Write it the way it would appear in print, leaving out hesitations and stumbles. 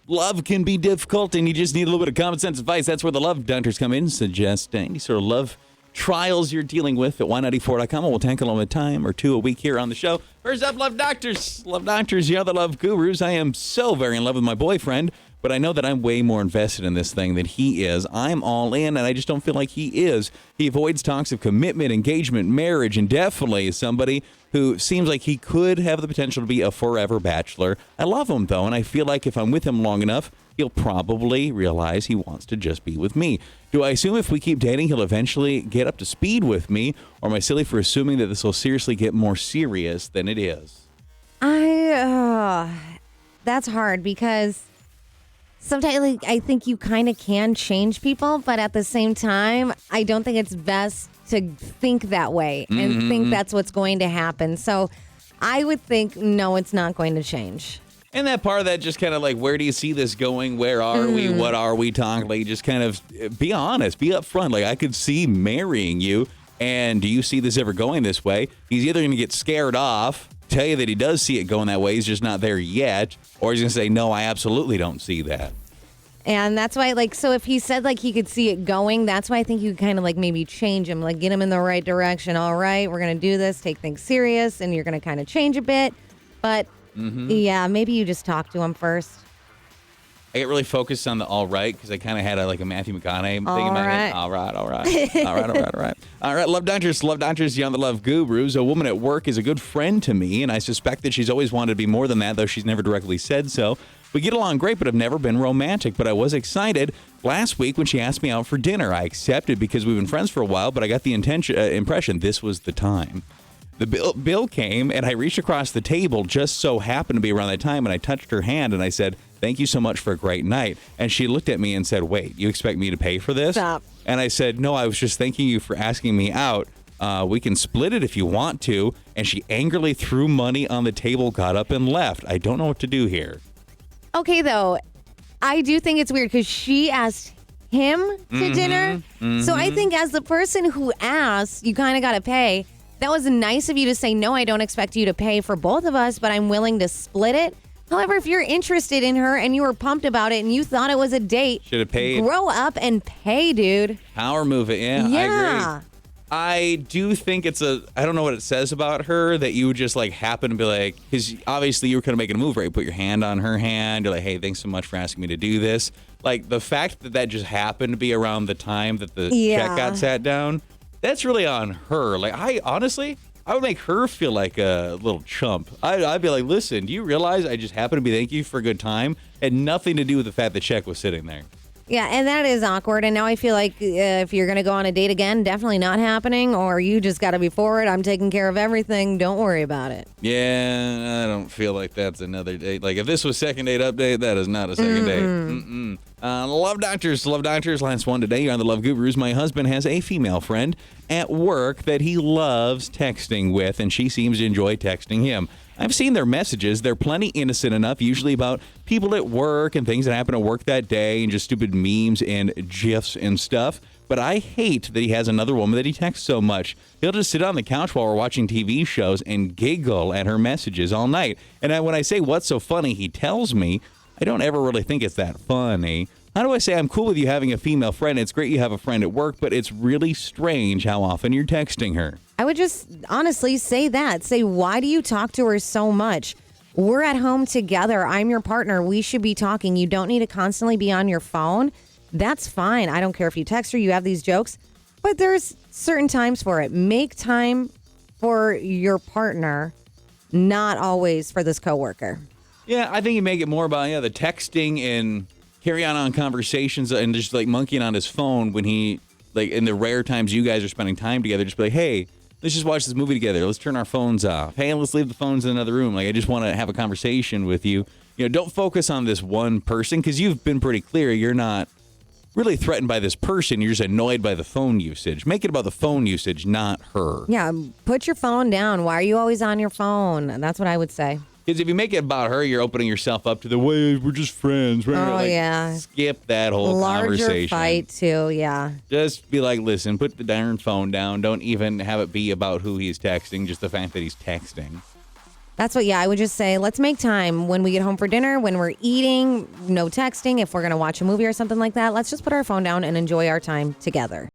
love can be difficult and you just need a little bit of common sense advice, that's where the Love Doctors come in, suggest any sort of love trials you're dealing with at y94.com, and we'll tackle them a time or two a week here on the show. First up, Love Doctors. Love Doctors, you're the love gurus. I am so very in love with my boyfriend, but I know that I'm way more invested in this thing than he is. I'm all in, and I just don't feel like he is. He avoids talks of commitment, engagement, marriage, and definitely is somebody who seems like he could have the potential to be a forever bachelor. I love him, though, and I feel like if I'm with him long enough, he'll probably realize he wants to just be with me. Do I assume if we keep dating, he'll eventually get up to speed with me, or am I silly for assuming that this will seriously get more serious than it is? That's hard because sometimes I think you kind of can change people, but at the same time, I don't think it's best to think that way and think that's what's going to happen. So I would think, no, it's not going to change. And that part of that just kind of like, where do you see this going? Where are we? What are we talking? Like, just kind of be honest, be upfront. Like, I could see marrying you. And do you see this ever going this way? He's either going to get scared off, tell you that he does see it going that way, he's just not there yet, or he's going to say, no, I absolutely don't see that. And that's why, so if he said, he could see it going, that's why I think you kind of, maybe change him, get him in the right direction. All right, we're going to do this, take things serious, and you're going to kind of change a bit. But, yeah, maybe you just talk to him first. I get really focused on the all right because I kind of had a Matthew McConaughey thing in my head. All right. All right, Love Doctors, you're the love gurus. A woman at work is a good friend to me, and I suspect that she's always wanted to be more than that, though she's never directly said so. We get along great, but have never been romantic. But I was excited last week when she asked me out for dinner. I accepted because we've been friends for a while, but I got the impression this was the time. The bill came, and I reached across the table, just so happened to be around that time, and I touched her hand, and I said, thank you so much for a great night. And she looked at me and said, wait, you expect me to pay for this? Stop. And I said, no, I was just thanking you for asking me out. We can split it if you want to. And she angrily threw money on the table, got up, and left. I don't know what to do here. Okay, though, I do think it's weird because she asked him to dinner. So I think as the person who asked, you kind of got to pay. That was nice of you to say, no, I don't expect you to pay for both of us, but I'm willing to split it. However, if you're interested in her and you were pumped about it and you thought it was a date, should have paid. Grow up and pay, dude. Power move it. Yeah, I agree. I do think I don't know what it says about her that you would just happen to be because obviously you were kind of making a move, right? You put your hand on her hand. You're like, hey, thanks so much for asking me to do this. The fact that just happened to be around the time that the check got sat down, that's really on her. I would make her feel like a little chump. I'd be like, listen, do you realize I just happened to be thanking you for a good time? Had nothing to do with the fact the check was sitting there. Yeah, and that is awkward. And now I feel like if you're going to go on a date again, definitely not happening, or you just got to be forward. I'm taking care of everything. Don't worry about it. Yeah, I don't feel like that's another date. If this was second date update, that is not a second date. Love Doctors, last one today. You're on the Love Gurus. My husband has a female friend at work that he loves texting with, and she seems to enjoy texting him. I've seen their messages. They're plenty innocent enough, usually about people at work and things that happen at work that day and just stupid memes and GIFs and stuff. But I hate that he has another woman that he texts so much. He'll just sit on the couch while we're watching TV shows and giggle at her messages all night. And when I say, what's so funny, he tells me, I don't ever really think it's that funny. How do I say I'm cool with you having a female friend? It's great you have a friend at work, but it's really strange how often you're texting her. I would just honestly say that. Say, why do you talk to her so much? We're at home together. I'm your partner. We should be talking. You don't need to constantly be on your phone. That's fine. I don't care if you text her, you have these jokes, but there's certain times for it. Make time for your partner, not always for this coworker. Yeah, I think you make it more about the texting and carry on conversations and just monkeying on his phone when he in the rare times you guys are spending time together. Just be like, hey, let's just watch this movie together. Let's turn our phones off. Hey, let's leave the phones in another room. I just want to have a conversation with you. Don't focus on this one person because you've been pretty clear you're not really threatened by this person. You're just annoyed by the phone usage. Make it about the phone usage, not her. Yeah, put your phone down. Why are you always on your phone? That's what I would say. Because if you make it about her, you're opening yourself up to the way we're just friends. Right? Yeah. Skip that whole conversation. Larger fight, too, yeah. Just be like, listen, put the darn phone down. Don't even have it be about who he's texting, just the fact that he's texting. That's what, I would just say, let's make time when we get home for dinner, when we're eating, no texting. If we're going to watch a movie or something like that, let's just put our phone down and enjoy our time together.